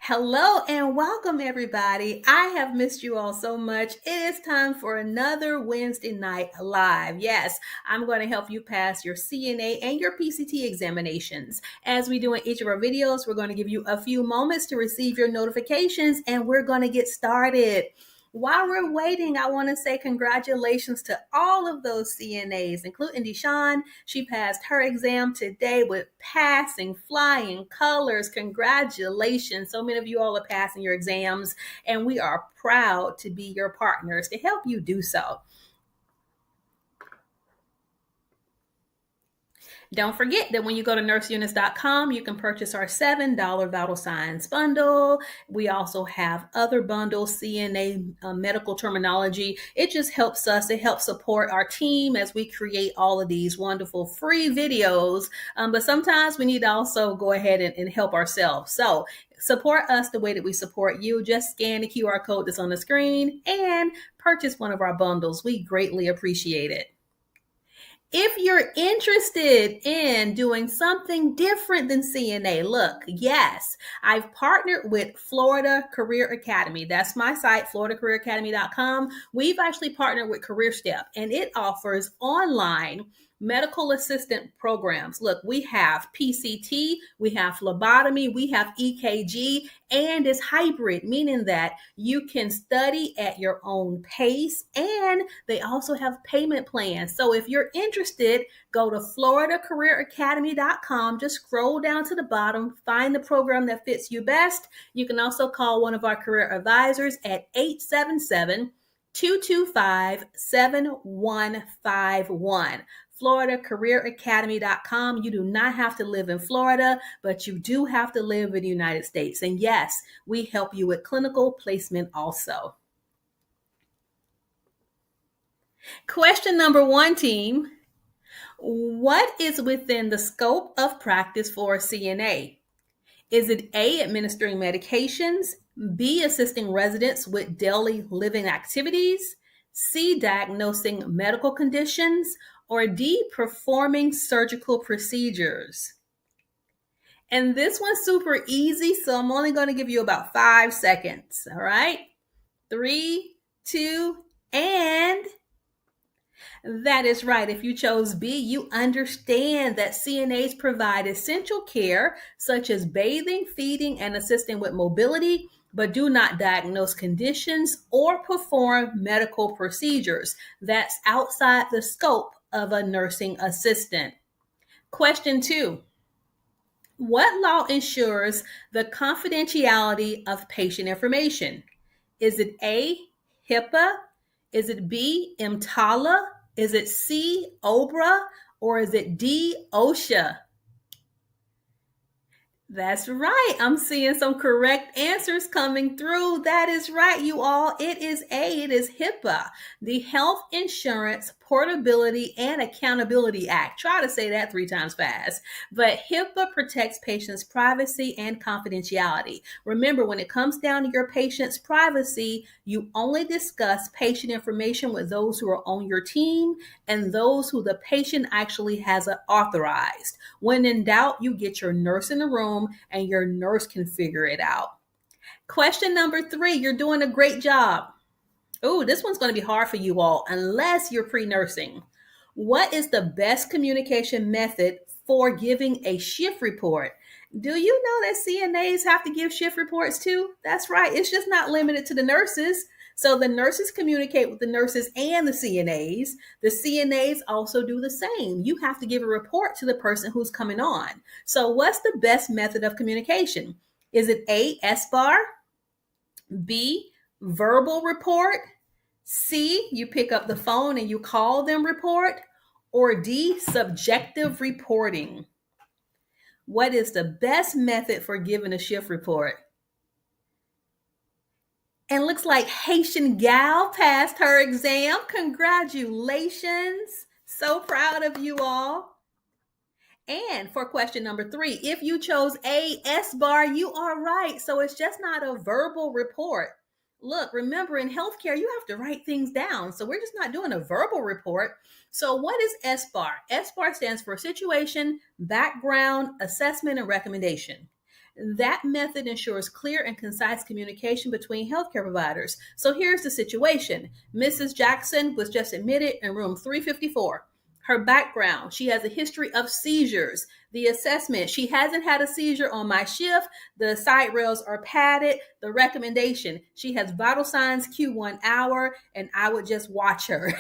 Hello and welcome, everybody. I have missed you all so much. It is time for another Wednesday night live. Yes, I'm going to help you pass your CNA and your PCT examinations. As we do in each of our videos, we're going to give you a few moments to receive your notifications and we're going to get started. While we're waiting, I want to say congratulations to all of those CNAs, including Deshawn. She passed her exam today with passing, flying colors. Congratulations. So many of you all are passing your exams, and we are proud to be your partners to help you do so. Don't forget that when you go to nurseeunice.com, you can purchase our $7 vital signs bundle. We also have other bundles, CNA medical terminology. It just helps us. It helps support our team as we create all of these wonderful free videos. But sometimes we need to also go ahead and help ourselves. So support us the way that we support you. Just scan the QR code that's on the screen and purchase one of our bundles. We greatly appreciate it. If you're interested in doing something different than CNA, look, yes, I've partnered with Florida Career Academy. That's my site, floridacareeracademy.com. We've actually partnered with Career Step, and it offers online medical assistant programs. Look, we have PCT, we have phlebotomy, we have EKG, and it's hybrid, meaning that you can study at your own pace, and they also have payment plans. So if you're interested, go to floridacareeracademy.com, just scroll down to the bottom, find the program that fits you best. You can also call one of our career advisors at 877-225-7151. floridacareeracademy.com. You do not have to live in Florida, but you do have to live in the United States. And yes, we help you with clinical placement also. Question number 1, team. What is within the scope of practice for CNA? Is it A, administering medications, B, assisting residents with daily living activities, C, diagnosing medical conditions, or D, performing surgical procedures? And this one's super easy, so I'm only going to give you about 5 seconds. All right? 3, 2, and that is right. If you chose B, you understand that CNAs provide essential care such as bathing, feeding, and assisting with mobility, but do not diagnose conditions or perform medical procedures. That's outside the scope of a nursing assistant. Question 2. What law ensures the confidentiality of patient information? Is it A, HIPAA? Is it B, EMTALA? Is it C, OBRA? Or is it D, OSHA? That's right. I'm seeing some correct answers coming through. That is right, you all. It is A. It is HIPAA, the Health Insurance Portability and Accountability Act. Try to say that 3 times fast. But HIPAA protects patients' privacy and confidentiality. Remember, when it comes down to your patient's privacy, you only discuss patient information with those who are on your team and those who the patient actually has authorized. When in doubt, you get your nurse in the room and your nurse can figure it out. Question number 3, you're doing a great job. Oh, this one's going to be hard for you all unless you're pre-nursing. What is the best communication method for giving a shift report? Do you know that CNAs have to give shift reports too? That's right. It's just not limited to the nurses. So the nurses communicate with the nurses and the CNAs. The CNAs also do the same. You have to give a report to the person who's coming on. So what's the best method of communication? Is it A, SBAR, B, verbal report, C, you pick up the phone and you call them report, or D, subjective reporting? What is the best method for giving a shift report? And looks like Haitian Gal passed her exam. Congratulations. So proud of you all. And for question number 3, if you chose A, SBAR, you are right. So it's just not a verbal report. Look, remember in healthcare, you have to write things down. So we're just not doing a verbal report. So what is SBAR? SBAR stands for Situation, Background, Assessment, and Recommendation. That method ensures clear and concise communication between healthcare providers. So here's the situation. Mrs. Jackson was just admitted in room 354. Her background, she has a history of seizures. The assessment, she hasn't had a seizure on my shift. The side rails are padded. The recommendation, she has vital signs Q1 hour, and I would just watch her.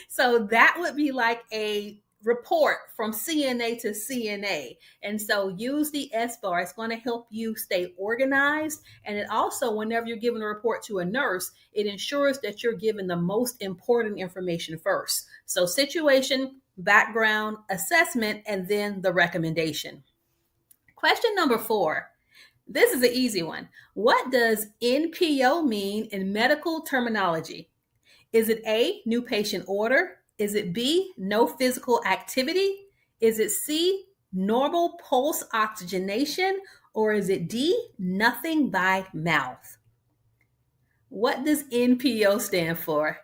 So that would be like a report from CNA to CNA. And so use the S bar. It's going to help you stay organized. And it also, whenever you're giving a report to a nurse, it ensures that you're giving the most important information first. So situation, background, assessment, and then the recommendation. Question number 4. This is an easy one. What does NPO mean in medical terminology? Is it A, new patient order? Is it B, no physical activity? Is it C, normal pulse oxygenation? Or is it D, nothing by mouth? What does NPO stand for?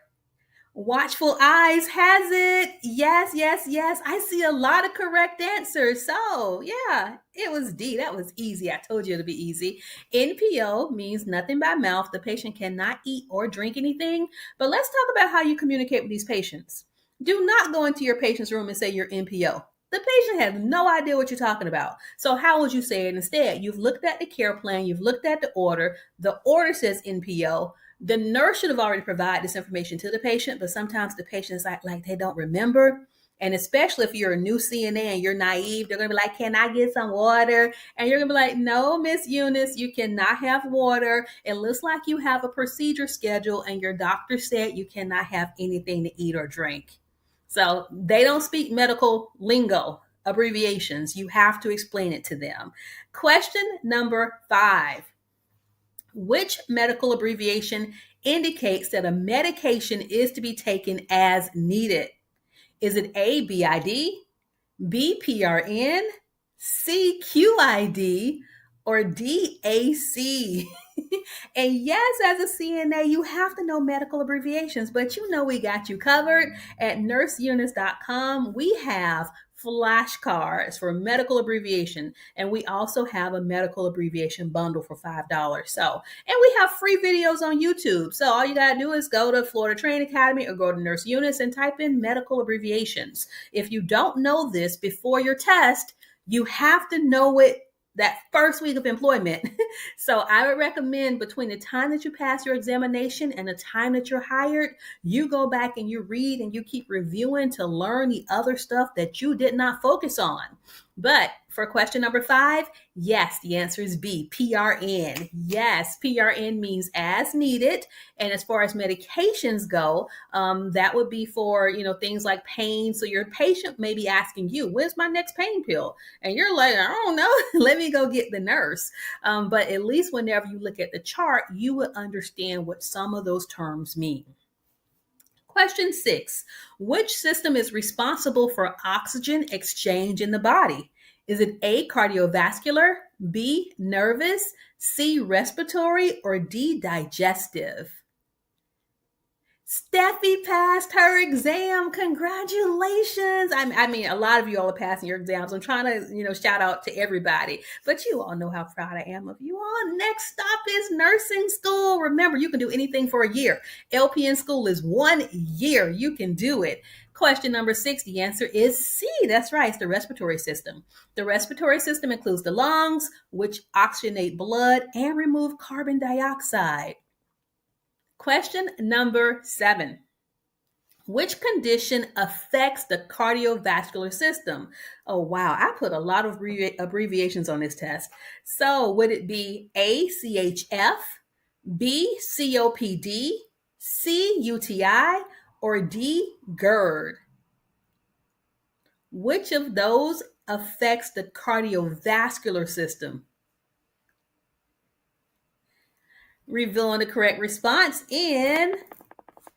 Watchful eyes has it. Yes, yes, yes. I see a lot of correct answers. So, yeah, it was D. That was easy. I told you it'd be easy. NPO means nothing by mouth. The patient cannot eat or drink anything. But let's talk about how you communicate with these patients. Do not go into your patient's room and say you're NPO. The patient has no idea what you're talking about. So how would you say it instead? You've looked at the care plan. You've looked at the order. The order says NPO. The nurse should have already provided this information to the patient, but sometimes the patient is like they don't remember. And especially if you're a new CNA and you're naive, they're going to be like, can I get some water? And you're going to be like, no, Miss Eunice, you cannot have water. It looks like you have a procedure schedule and your doctor said you cannot have anything to eat or drink. So they don't speak medical lingo, abbreviations. You have to explain it to them. Question number 5. Which medical abbreviation indicates that a medication is to be taken as needed? Is it A, BID, B, PRN, C, QID, or D, AC? And yes, as a CNA, you have to know medical abbreviations, but you know we got you covered. At nurseeunice.com, we have flashcards for medical abbreviation, and we also have a medical abbreviation bundle for $5. So, and we have free videos on YouTube. So all you gotta do is go to Florida Training Academy or go to Nurse Eunice and type in medical abbreviations. If you don't know this before your test, you have to know it that first week of employment. So I would recommend between the time that you pass your examination and the time that you're hired, you go back and you read and you keep reviewing to learn the other stuff that you did not focus on. But for question number 5, yes, the answer is B, PRN. Yes, PRN means as needed. And as far as medications go, that would be for, things like pain. So your patient may be asking you, when's my next pain pill? And you're like, I don't know, let me go get the nurse. But at least whenever you look at the chart, you would understand what some of those terms mean. Question 6, which system is responsible for oxygen exchange in the body? Is it A, cardiovascular, B, nervous, C, respiratory, or D, digestive? Steffi passed her exam. Congratulations. I mean, a lot of you all are passing your exams. I'm trying to, shout out to everybody, but you all know how proud I am of you all. Next stop is nursing school. Remember, you can do anything for a year. LPN school is 1 year. You can do it. Question number 6, the answer is C. That's right. It's the respiratory system. The respiratory system includes the lungs, which oxygenate blood and remove carbon dioxide. Question number 7. Which condition affects the cardiovascular system? Oh, wow. I put a lot of abbreviations on this test. So would it be A, CHF, B, COPD, C, UTI, or D, GERD? Which of those affects the cardiovascular system? Revealing the correct response in,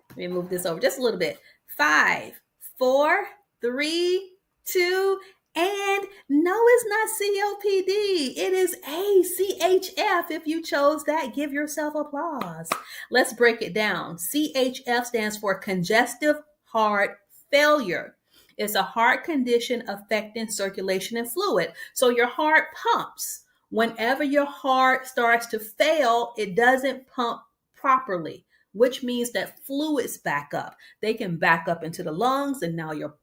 let me move this over just a little bit. 5, 4, 3, 2, and no, it's not COPD. It is A, CHF. If you chose that, give yourself applause. Let's break it down. CHF stands for congestive heart failure. It's a heart condition affecting circulation and fluid. So your heart pumps. Whenever your heart starts to fail, it doesn't pump properly, which means that fluids back up. They can back up into the lungs, and now your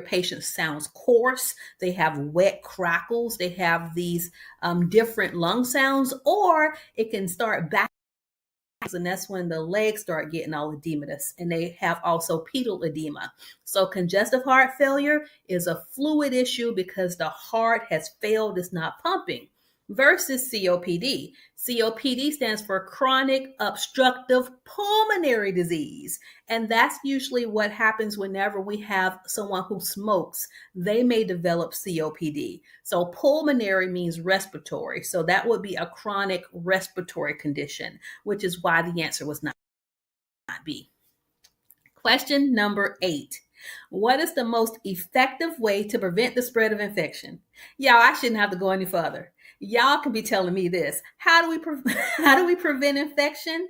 patient sounds coarse. They have wet crackles. They have these different lung sounds, or it can start back. And that's when the legs start getting all edematous, and they have also pedal edema. So congestive heart failure is a fluid issue because the heart has failed, it's not pumping, versus COPD. COPD stands for chronic obstructive pulmonary disease. And that's usually what happens whenever we have someone who smokes. They may develop COPD. So pulmonary means respiratory. So that would be a chronic respiratory condition, which is why the answer was not B. Question number 8. What is the most effective way to prevent the spread of infection? Y'all, I shouldn't have to go any further. Y'all can be telling me this. How do we prevent infection?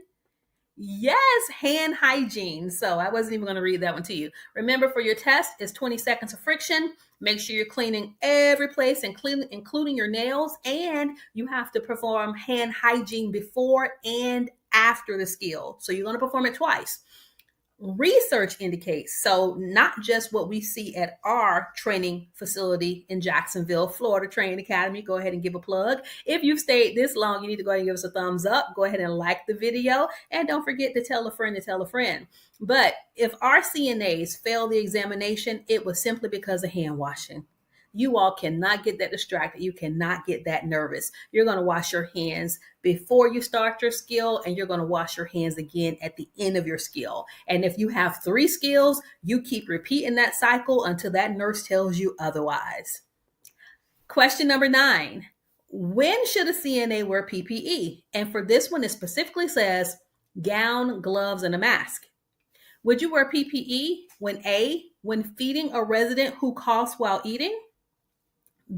Yes, hand hygiene. So I wasn't even going to read that one to you. Remember, for your test, it's 20 seconds of friction. Make sure you're cleaning every place, including your nails, and you have to perform hand hygiene before and after the skill. So you're going to perform it twice. Research indicates, so not just what we see at our training facility in Jacksonville, Florida Training Academy. Go ahead and give a plug. If you've stayed this long, you need to go ahead and give us a thumbs up. Go ahead and like the video, and don't forget to tell a friend to tell a friend. But if our CNAs failed the examination, it was simply because of hand washing. You all cannot get that distracted. You cannot get that nervous. You're going to wash your hands before you start your skill, and you're going to wash your hands again at the end of your skill. And if you have 3 skills, you keep repeating that cycle until that nurse tells you otherwise. Question number 9. When should a CNA wear PPE? And for this one, it specifically says gown, gloves, and a mask. Would you wear PPE when feeding a resident who coughs while eating?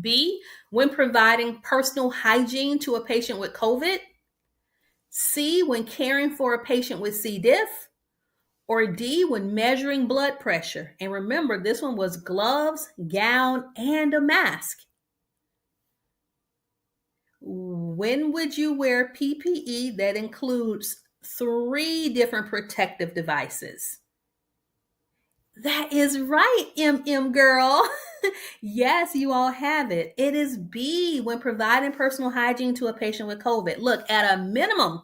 B, when providing personal hygiene to a patient with COVID? C, when caring for a patient with C. diff? Or D, when measuring blood pressure? And remember, this one was gloves, gown, and a mask. When would you wear PPE that includes 3 different protective devices? That is right, MM girl. Yes, you all have it. It is B, when providing personal hygiene to a patient with COVID. Look, at a minimum,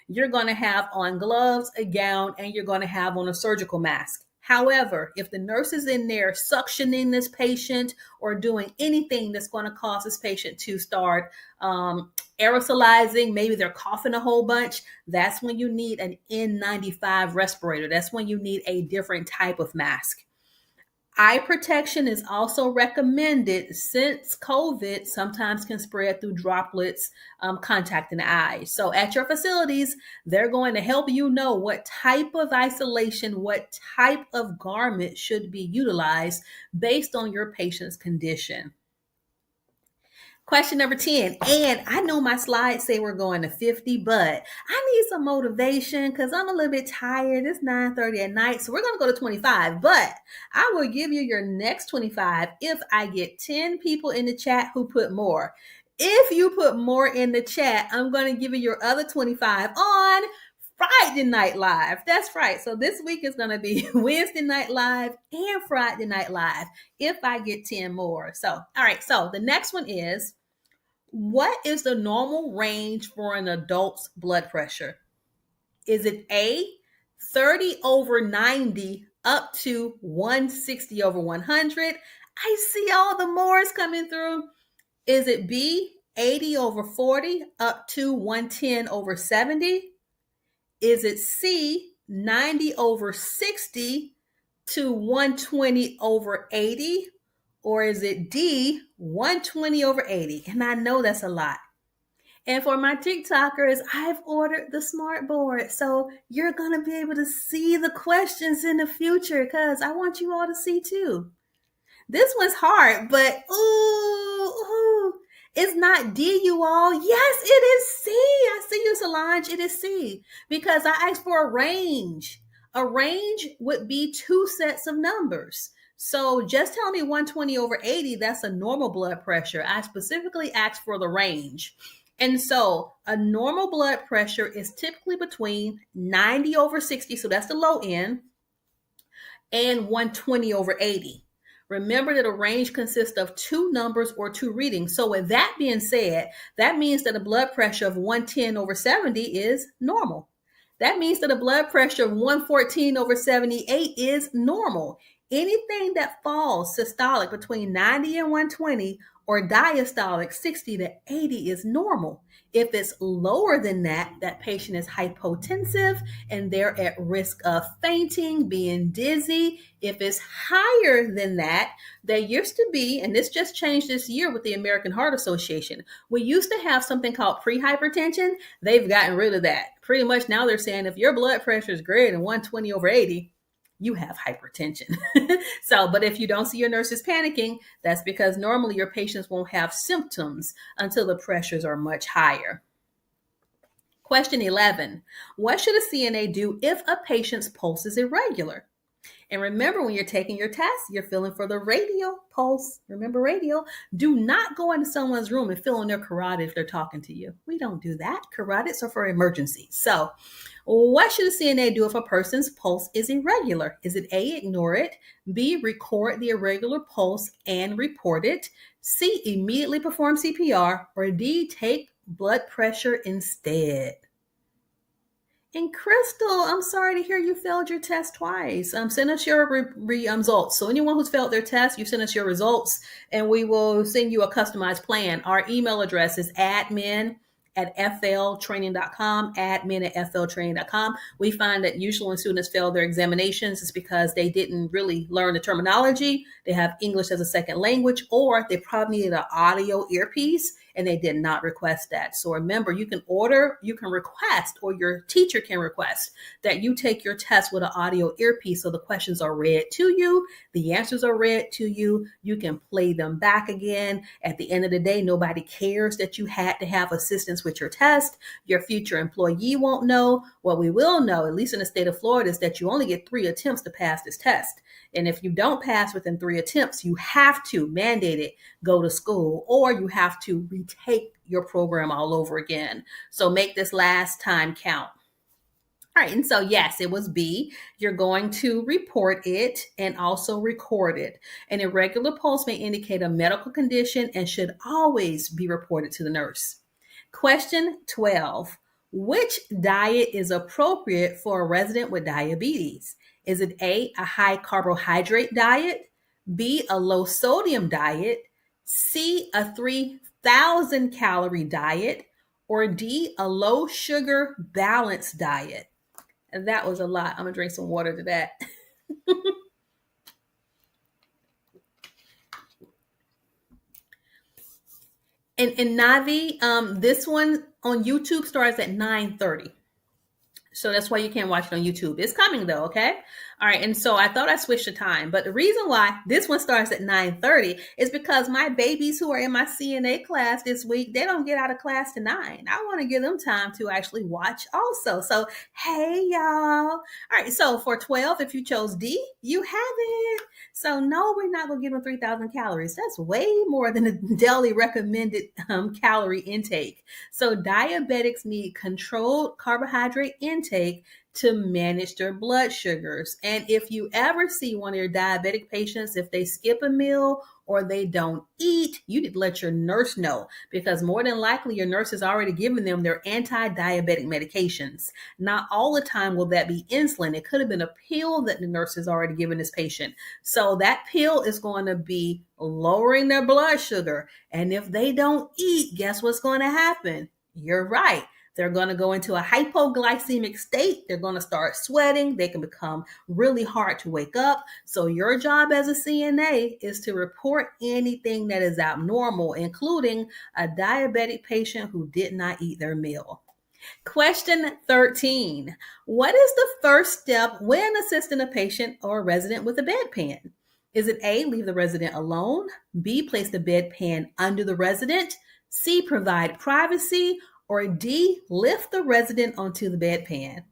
you're going to have on gloves, a gown, and you're going to have on a surgical mask. However, if the nurse is in there suctioning this patient or doing anything that's going to cause this patient to start aerosolizing, maybe they're coughing a whole bunch, that's when you need an N95 respirator. That's when you need a different type of mask. Eye protection is also recommended since COVID sometimes can spread through droplets contacting the eyes. So at your facilities, they're going to help you know what type of isolation, what type of garment should be utilized based on your patient's condition. Question number 10, and I know my slides say we're going to 50, but I need some motivation because I'm a little bit tired. It's 9:30 at night, so we're going to go to 25, but I will give you your next 25 if I get 10 people in the chat who put more. If you put more in the chat, I'm going to give you your other 25 on Friday Night Live. That's right. So this week is going to be Wednesday Night Live and Friday Night Live if I get 10 more. So, all right. So the next one is, what is the normal range for an adult's blood pressure? Is it A, 30/90 up to 160/100? I see all the mores coming through. Is it B, 80/40 up to 110/70? Is it C, 90/60 to 120/80? Or is it D, 120/80? And I know that's a lot. And for my TikTokers, I've ordered the smart board. So you're going to be able to see the questions in the future because I want you all to see too. This one's hard, but ooh, it's not D, you all. Yes, it is C. I see you, Solange. It is C because I asked for a range. A range would be 2 sets of numbers. So just tell me 120/80, that's a normal blood pressure. I specifically asked for the range. And so a normal blood pressure is typically between 90/60, so that's the low end, and 120/80. Remember that a range consists of two numbers or two readings. So with that being said, that means that a blood pressure of 110/70 is normal. That means that a blood pressure of 114/78 is normal. Anything that falls systolic between 90 and 120 or diastolic 60 to 80 is normal. If it's lower than that, that patient is hypotensive and they're at risk of fainting, being dizzy. If it's higher than that, there used to be, and this just changed this year with the American Heart Association, we used to have something called prehypertension. They've gotten rid of that. Pretty much now they're saying if your blood pressure is greater than 120/80, you have hypertension. But if you don't see your nurses panicking, that's because normally your patients won't have symptoms until the pressures are much higher. Question 11, what should a CNA do if a patient's pulse is irregular? And remember, when you're taking your test, you're feeling for the radial pulse. Remember radial. Do not go into someone's room and feel on their carotid if they're talking to you. We don't do that. Carotids are for emergencies. So what should a CNA do if a person's pulse is irregular? Is it A, ignore it, B, record the irregular pulse and report it, C, immediately perform CPR, or D, take blood pressure instead? And Crystal, I'm sorry to hear you failed your test twice. Send us your results. So anyone who's failed their test, you send us your results and we will send you a customized plan. Our email address is admin@fltraining.com, admin@fltraining.com. We find that usually when students fail their examinations, it's because they didn't really learn the terminology. They have English as a second language, or they probably needed an audio earpiece and they did not request that. So remember, you can request, or your teacher can request that you take your test with an audio earpiece so the questions are read to you, the answers are read to you, you can play them back again. At the end of the day, nobody cares that you had to have assistance with your test. Your future employee won't know. What we will know, at least in the state of Florida, is that you only get 3 attempts to pass this test. And if you don't pass within 3 attempts, you have to, mandated, go to school, or you have to retake your program all over again. So make this last time count. All right, and so yes, it was B. You're going to report it and also record it. An irregular pulse may indicate a medical condition and should always be reported to the nurse. Question 12. Which diet is appropriate for a resident with diabetes? Is it A, a high carbohydrate diet, B, a low sodium diet, C, a 3,000 calorie diet, or D, a low sugar balanced diet? And that was a lot. I'm gonna drink some water to that. And Navi, this one on YouTube starts at 9:30. So that's why you can't watch it on YouTube. It's coming though, okay? All right, and so I thought I switched the time, but the reason why this one starts at 9:30 is because my babies who are in my CNA class this week, they don't get out of class to 9. I want to give them time to actually watch also. So, hey, y'all. All right, so for 12, if you chose D, you have it. So no, we're not going to give them 3,000 calories. That's way more than a daily recommended calorie intake. So diabetics need controlled carbohydrate intake to manage their blood sugars. And if you ever see one of your diabetic patients, if they skip a meal or they don't eat, you need to let your nurse know, because more than likely your nurse has already given them their anti-diabetic medications. Not all the time will that be insulin. It could have been a pill that the nurse has already given this patient. So that pill is going to be lowering their blood sugar. And if they don't eat, guess what's going to happen? You're right. They're going to go into a hypoglycemic state. They're going to start sweating. They can become really hard to wake up. So your job as a CNA is to report anything that is abnormal, including a diabetic patient who did not eat their meal. Question 13. What is the first step when assisting a patient or a resident with a bedpan? Is it A, leave the resident alone, B, place the bedpan under the resident, C, provide privacy, or D, lift the resident onto the bedpan?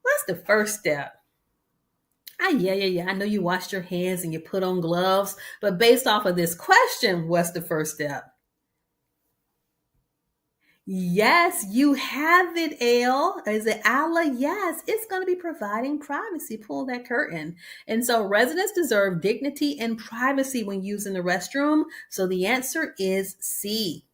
What's the first step? Yeah. I know you washed your hands and you put on gloves, but based off of this question, what's the first step? Yes, you have it, Ale. Is it Ala? Yes, it's going to be providing privacy. Pull that curtain. And so residents deserve dignity and privacy when using the restroom. So the answer is C.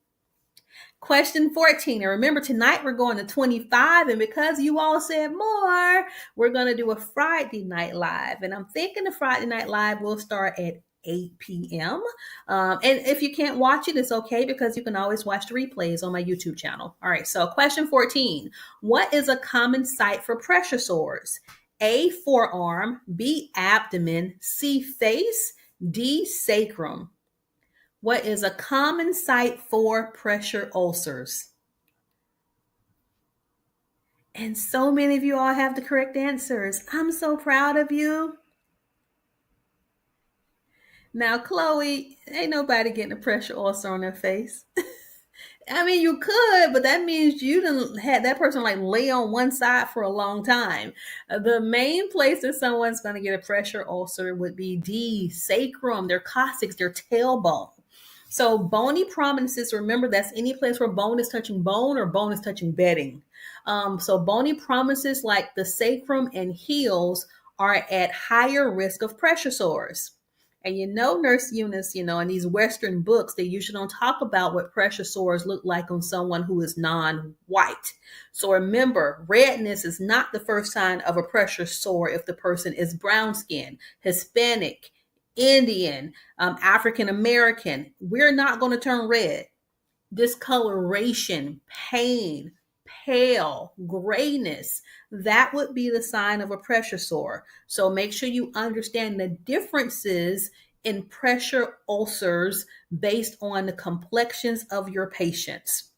Question 14. And remember, tonight we're going to 25. And because you all said more, we're going to do a Friday night live. And I'm thinking the Friday night live will start at 8 p.m. And if you can't watch it, it's okay because you can always watch the replays on my YouTube channel. All right. So question 14. What is a common site for pressure sores? A, forearm, B, abdomen, C, face, D, sacrum. What is a common site for pressure ulcers? And so many of you all have the correct answers. I'm so proud of you. Now, Chloe, ain't nobody getting a pressure ulcer on their face. I mean, you could, but that means you didn't had that person like lay on one side for a long time. The main place that someone's going to get a pressure ulcer would be D, sacrum, their coccyx, their tailbone. So bony prominences, remember that's any place where bone is touching bone or bone is touching bedding. So bony prominences like the sacrum and heels are at higher risk of pressure sores. And Nurse Eunice, in these Western books, they usually don't talk about what pressure sores look like on someone who is non-white. So remember, redness is not the first sign of a pressure sore if the person is brown skinned, Hispanic, Indian, African American. We're not going to turn red. Discoloration, pain, pale, grayness, that would be the sign of a pressure sore. So make sure you understand the differences in pressure ulcers based on the complexions of your patients.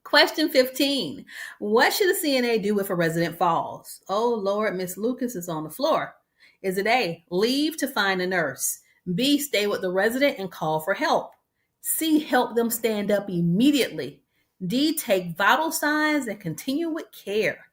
Question 15. What should a CNA do if a resident falls? Oh, Lord, Miss Lucas is on the floor. Is it A, leave to find a nurse? B, stay with the resident and call for help? C, help them stand up immediately? D, take vital signs and continue with care?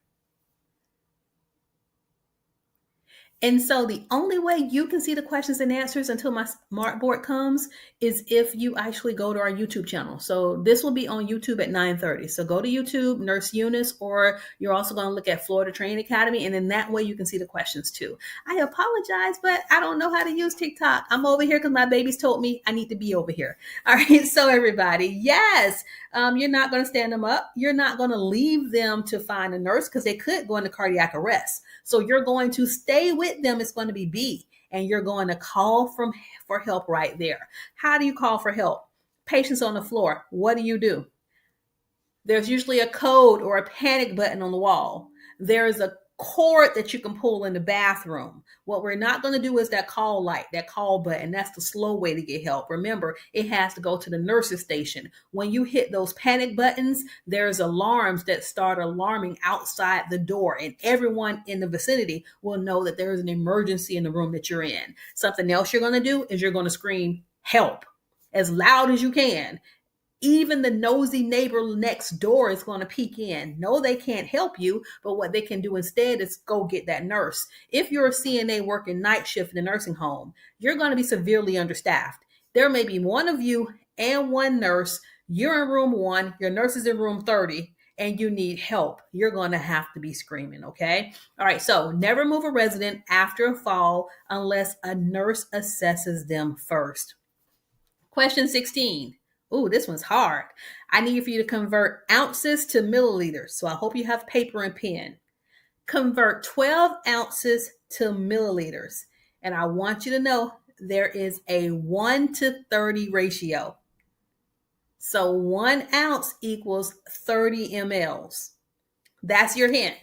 And so the only way you can see the questions and answers until my smart board comes is if you actually go to our YouTube channel. So this will be on YouTube at 9:30. So go to YouTube, Nurse Eunice, or you're also going to look at Florida Training Academy. And then that way you can see the questions too. I apologize, but I don't know how to use TikTok. I'm over here because my babies told me I need to be over here. All right. So everybody, yes, you're not going to stand them up. You're not going to leave them to find a nurse because they could go into cardiac arrest. So you're going to stay with them. It's going to be B, and you're going to call for help right there. How do you call for help? Patients on the floor. What do? There's usually a code or a panic button on the wall. There's a cord that you can pull in the bathroom. What we're not going to do is that call light, that call button. That's the slow way to get help. Remember, it has to go to the nurse's station. When you hit those panic buttons, there's alarms that start alarming outside the door, and everyone in the vicinity will know that there is an emergency in the room that you're in. Something else you're going to do is you're going to scream help as loud as you can. Even the nosy neighbor next door is going to peek in. No, they can't help you, but what they can do instead is go get that nurse. If you're a CNA working night shift in a nursing home, you're going to be severely understaffed. There may be one of you and one nurse. You're in room 1, your nurse is in room 30, and you need help. You're going to have to be screaming, okay? All right, so never move a resident after a fall unless a nurse assesses them first. Question 16. Ooh, this one's hard. I need for you to convert ounces to milliliters. So I hope you have paper and pen. Convert 12 ounces to milliliters. And I want you to know there is a 1 to 30 ratio. So 1 ounce equals 30 mLs. That's your hint.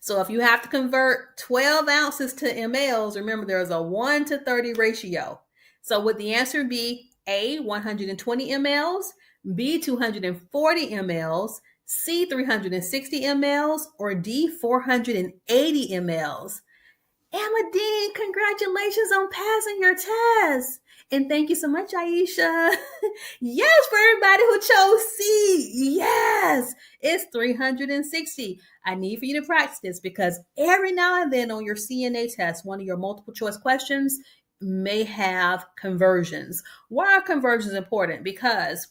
So if you have to convert 12 ounces to mLs, remember there's a 1 to 30 ratio. So would the answer be A, 120 mLs, B, 240 mLs, C, 360 mLs, or D, 480 mLs? Amadine, congratulations on passing your test. And thank you so much, Aisha. Yes, for everybody who chose C. Yes, it's 360. I need for you to practice this because every now and then on your CNA test, one of your multiple choice questions may have conversions. Why are conversions important? Because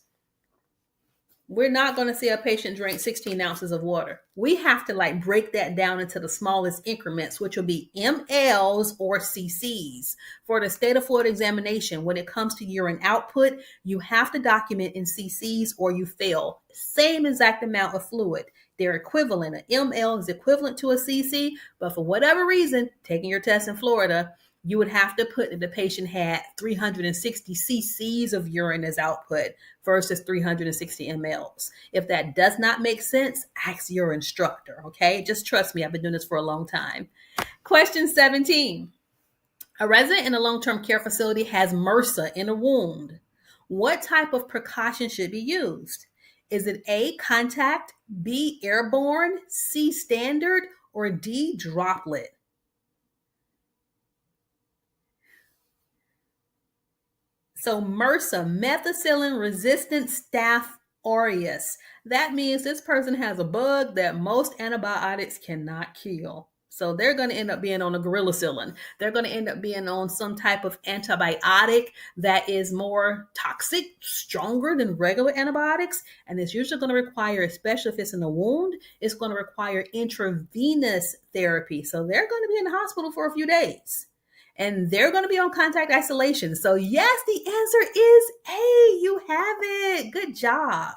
we're not going to see a patient drink 16 ounces of water. We have to break that down into the smallest increments, which will be mLs or cc's. For the state of Florida examination, when it comes to urine output, you have to document in cc's or you fail. Same exact amount of fluid. They're equivalent. An ml is equivalent to a cc, but for whatever reason, taking your test in Florida, you would have to put that the patient had 360 cc's of urine as output versus 360 mLs. If that does not make sense, ask your instructor, okay? Just trust me, I've been doing this for a long time. Question 17. A resident in a long-term care facility has MRSA in a wound. What type of precaution should be used? Is it A, contact, B, airborne, C, standard, or D, droplet? So MRSA, methicillin-resistant Staph aureus. That means this person has a bug that most antibiotics cannot kill. So they're going to end up being on a gorillacillin. They're going to end up being on some type of antibiotic that is more toxic, stronger than regular antibiotics. And it's usually going to require, especially if it's in a wound, it's going to require intravenous therapy. So they're going to be in the hospital for a few days. And they're going to be on contact isolation. So yes, the answer is A. You have it. Good job.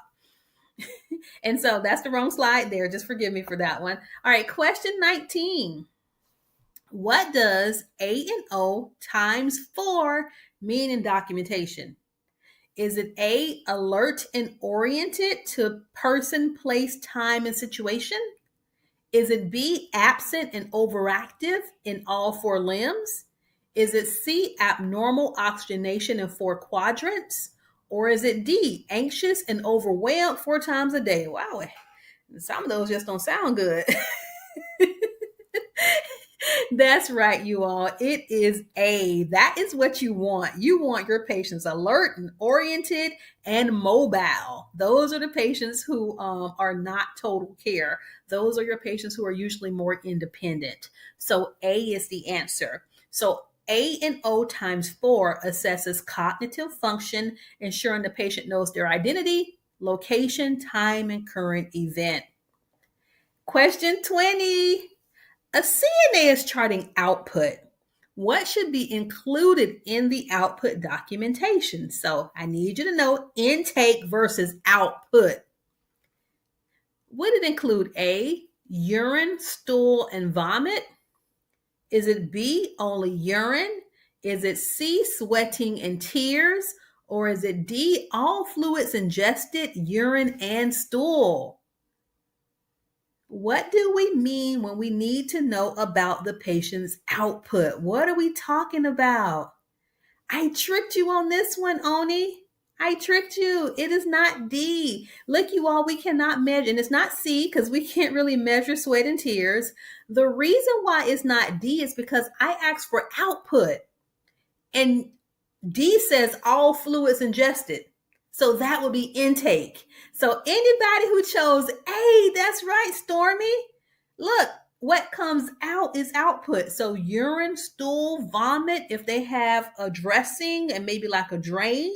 And so that's the wrong slide there. Just forgive me for that one. All right, question 19. What does A and O times 4 mean in documentation? Is it A, alert and oriented to person, place, time, and situation? Is it B, absent and overactive in all 4 limbs? Is it C, abnormal oxygenation in 4 quadrants? Or is it D, anxious and overwhelmed 4 times a day? Wow, some of those just don't sound good. That's right, you all. It is A. That is what you want. You want your patients alert and oriented and mobile. Those are the patients who are not total care. Those are your patients who are usually more independent. So A is the answer. So A and O times 4 assesses cognitive function, ensuring the patient knows their identity, location, time, and current event. Question 20. A CNA is charting output. What should be included in the output documentation? So I need you to know intake versus output. Would it include A, urine, stool, and vomit? Is it B, only urine? Is it C, sweating and tears? Or is it D, all fluids ingested, urine and stool? What do we mean when we need to know about the patient's output? What are we talking about? I tricked you on this one, Oni. I tricked you. It is not D. Look, you all, we cannot measure, and it's not C because we can't really measure sweat and tears. The reason why it's not D is because I asked for output, and D says all fluids ingested. So that would be intake. So anybody who chose A, that's right, Stormy. Look, what comes out is output. So urine, stool, vomit, if they have a dressing and maybe like a drain,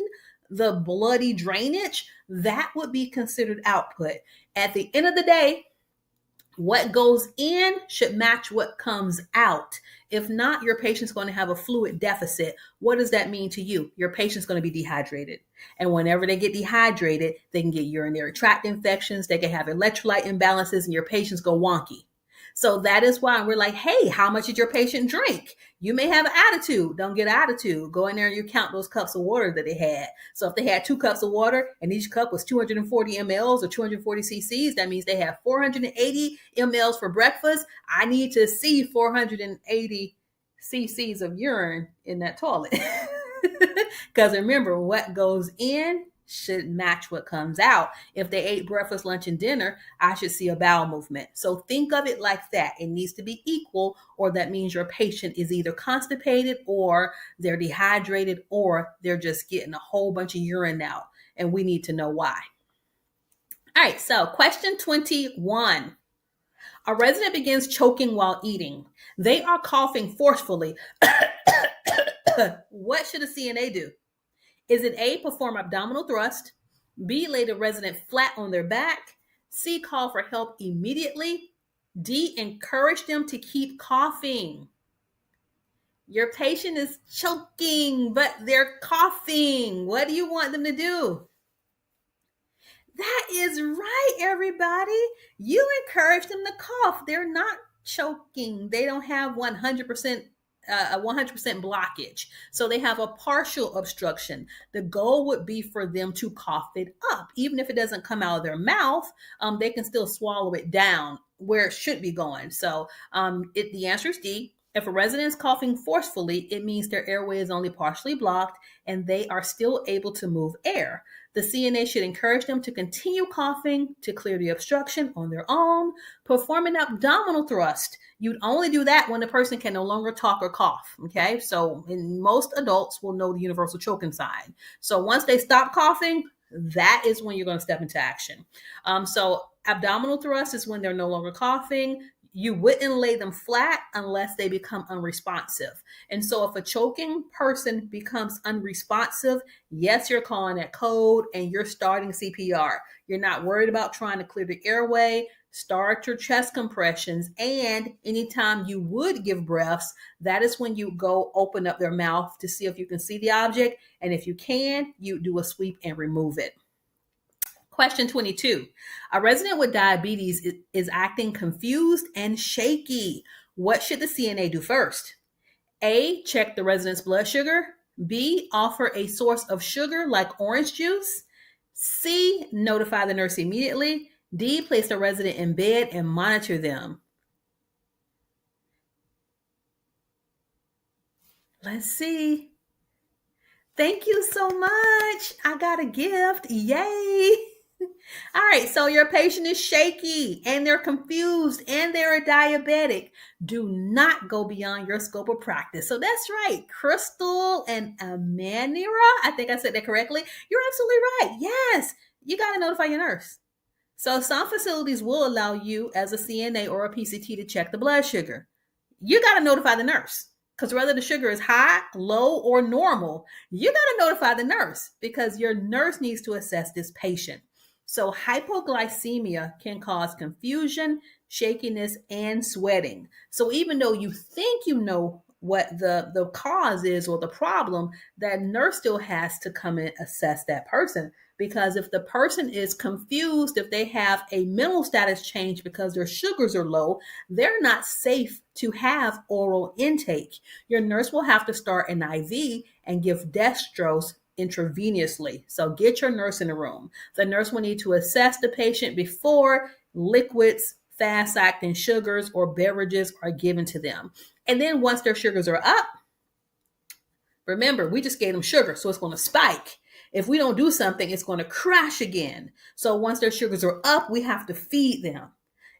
the bloody drainage, that would be considered output. At the end of the day, what goes in should match what comes out. If not, your patient's going to have a fluid deficit. What does that mean to you? Your patient's going to be dehydrated. And whenever they get dehydrated, they can get urinary tract infections. They can have electrolyte imbalances and your patients go wonky. So that is why we're like, hey, how much did your patient drink? You may have an attitude. Don't get an attitude. Go in there and you count those cups of water that they had. So if they had 2 cups of water and each cup was 240 mLs or 240 cc's, that means they have 480 mLs for breakfast. I need to see 480 cc's of urine in that toilet. Because remember, what goes in should match what comes out. If they ate breakfast, lunch, and dinner, I should see a bowel movement. So think of it like that. It needs to be equal, or that means your patient is either constipated or they're dehydrated or they're just getting a whole bunch of urine out, and we need to know why. All right, so question 21. A resident begins choking while eating. They are coughing forcefully. What should a CNA do? Is it A, perform abdominal thrust, B, lay the resident flat on their back, C, call for help immediately, D, encourage them to keep coughing? Your patient is choking, but they're coughing. What do you want them to do? That is right, everybody. You encourage them to cough. They're not choking. They don't have 100% a 100% blockage. So they have a partial obstruction. The goal would be for them to cough it up. Even if it doesn't come out of their mouth, they can still swallow it down where it should be going. So the answer is D. If a resident is coughing forcefully, it means their airway is only partially blocked and they are still able to move air. The CNA should encourage them to continue coughing to clear the obstruction on their own. Perform an abdominal thrust. You'd only do that when the person can no longer talk or cough, okay? So most adults will know the universal choking sign. So once they stop coughing, that is when you're going to step into action. So abdominal thrust is when they're no longer coughing. You wouldn't lay them flat unless they become unresponsive. And so if a choking person becomes unresponsive, yes, you're calling that code and you're starting CPR. You're not worried about trying to clear the airway. Start your chest compressions. And anytime you would give breaths, that is when you go open up their mouth to see if you can see the object. And if you can, you do a sweep and remove it. Question 22. A resident with diabetes is acting confused and shaky. What should the CNA do first? A, check the resident's blood sugar. B, offer a source of sugar like orange juice. C, notify the nurse immediately. D, place the resident in bed and monitor them. Let's see. Thank you so much. I got a gift. Yay. All right, so your patient is shaky and they're confused and they're diabetic. Do not go beyond your scope of practice. So that's right, Crystal and Amanira. I think I said that correctly. You're absolutely right. Yes, you got to notify your nurse. So some facilities will allow you as a CNA or a PCT to check the blood sugar. You got to notify the nurse. Because whether the sugar is high, low, or normal, you got to notify the nurse because your nurse needs to assess this patient. So hypoglycemia can cause confusion, shakiness, and sweating. So even though you think you know what the cause is or the problem, that nurse still has to come and assess that person. Because if the person is confused, if they have a mental status change because their sugars are low, they're not safe to have oral intake. Your nurse will have to start an IV and give dextrose intravenously. So get your nurse in the room. The nurse will need to assess the patient before liquids, fast-acting sugars, or beverages are given to them. And then once their sugars are up, remember, we just gave them sugar, so it's going to spike. If we don't do something, it's going to crash again. So once their sugars are up, we have to feed them.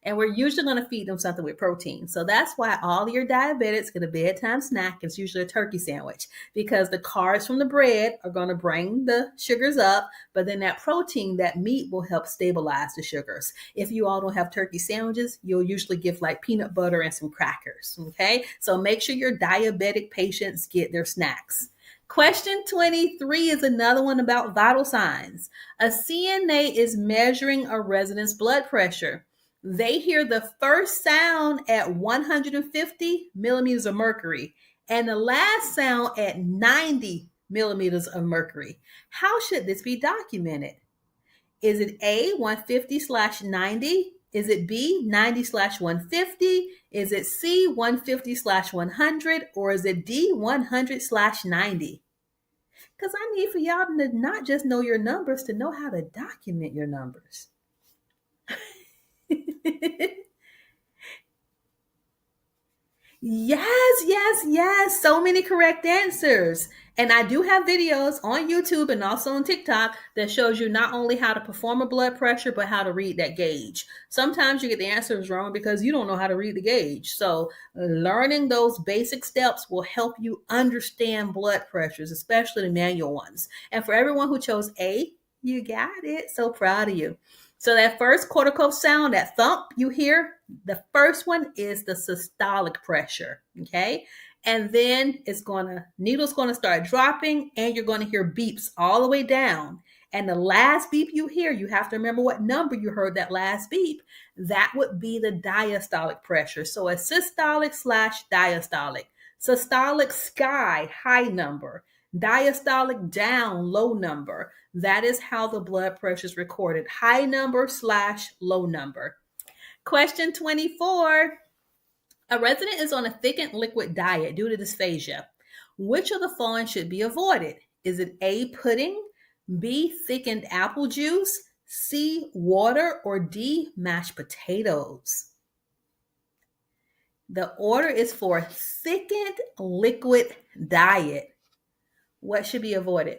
And we're usually going to feed them something with protein. So that's why all your diabetics get a bedtime snack. It's usually a turkey sandwich because the carbs from the bread are going to bring the sugars up, but then that protein, that meat will help stabilize the sugars. If you all don't have turkey sandwiches, you'll usually give like peanut butter and some crackers. Okay. So make sure your diabetic patients get their snacks. Question 23 is another one about vital signs. A CNA is measuring a resident's blood pressure. They hear the first sound at 150 millimeters of mercury and the last sound at 90 millimeters of mercury. How should this be documented? Is it A, 150/90? Is it B, 90/150? Is it C, 150/100? Or is it D, 100/90? Because I need for y'all to not just know your numbers, to know how to document your numbers. Yes. So many correct answers. And I do have videos on YouTube and also on TikTok that shows you not only how to perform a blood pressure, but how to read that gauge. Sometimes you get the answers wrong because you don't know how to read the gauge. So learning those basic steps will help you understand blood pressures, especially the manual ones. And for everyone who chose A, you got it. So proud of you. So that first cortical sound, that thump you hear, the first one is the systolic pressure, okay? And then needle's gonna start dropping and you're gonna hear beeps all the way down. And the last beep you hear, you have to remember what number you heard that last beep. That would be the diastolic pressure. So a systolic/diastolic. Systolic sky, high number. Diastolic down, low number. That is how the blood pressure is recorded. High number/low number. Question 24. A resident is on a thickened liquid diet due to dysphagia. Which of the following should be avoided? Is it A, pudding, B, thickened apple juice, C, water, or D, mashed potatoes? The order is for thickened liquid diet. What should be avoided?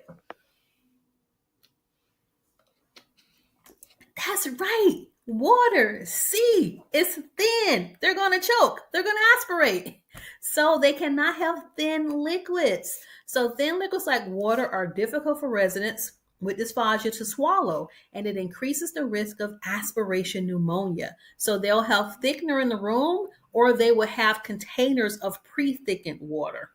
That's right. Water. C. It's thin. They're going to choke. They're going to aspirate. So they cannot have thin liquids. So thin liquids like water are difficult for residents with dysphagia to swallow, and it increases the risk of aspiration pneumonia. So they'll have thickener in the room, or they will have containers of pre-thickened water.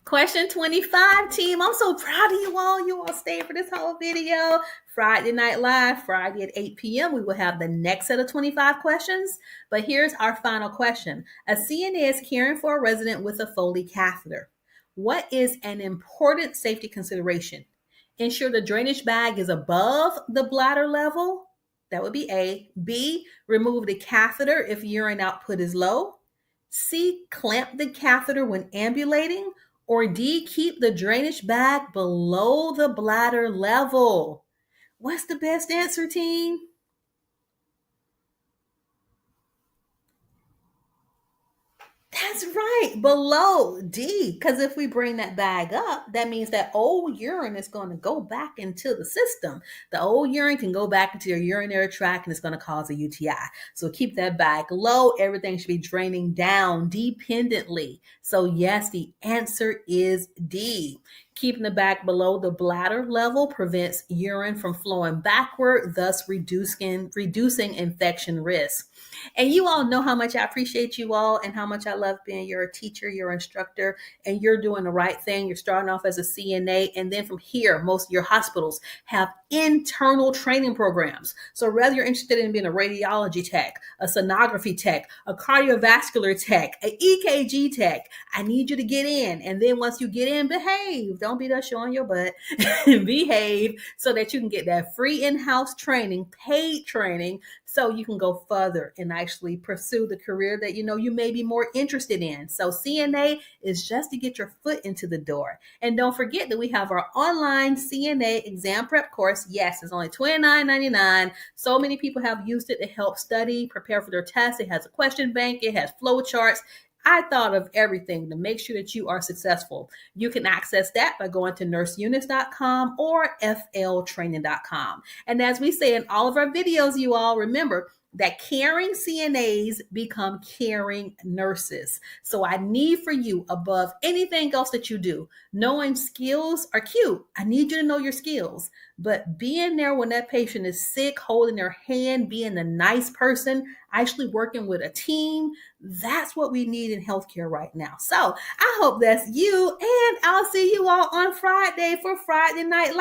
Question 25, team. I'm so proud of you all. You all stayed for this whole video. Friday Night Live, Friday at 8 p.m. We will have the next set of 25 questions. But here's our final question. A CNA is caring for a resident with a Foley catheter. What is an important safety consideration? Ensure the drainage bag is above the bladder level. That would be A. B. Remove the catheter if urine output is low. C. Clamp the catheter when ambulating. Or D, keep the drainage bag below the bladder level. What's the best answer, team? That's right, below D. Because if we bring that bag up, that means that old urine is going to go back into the system. The old urine can go back into your urinary tract and it's going to cause a UTI. So keep that bag low. Everything should be draining down dependently. So yes, the answer is D. Keeping the bag below the bladder level prevents urine from flowing backward, thus reducing infection risk. And you all know how much I appreciate you all and how much I love being your teacher, your instructor, and you're doing the right thing. You're starting off as a CNA. And then from here, most of your hospitals have internal training programs. So whether you're interested in being a radiology tech, a sonography tech, a cardiovascular tech, an EKG tech, I need you to get in. And then once you get in, behave. Don't be there showing your butt. Behave so that you can get that free in-house training, paid training, so you can go further and actually pursue the career that you may be more interested in. So CNA is just to get your foot into the door. And don't forget that we have our online CNA exam prep course. Yes, it's only $29.99. So many people have used it to help study, prepare for their tests. It has a question bank. It has flow charts. I thought of everything to make sure that you are successful. You can access that by going to nurseeunice.com or fltraining.com. And as we say in all of our videos, you all remember that caring CNAs become caring nurses. So I need for you, above anything else that you do, knowing skills are cute. I need you to know your skills. But being there when that patient is sick, holding their hand, being a nice person, actually working with a team, that's what we need in healthcare right now. So I hope that's you, and I'll see you all on Friday for Friday Night Live.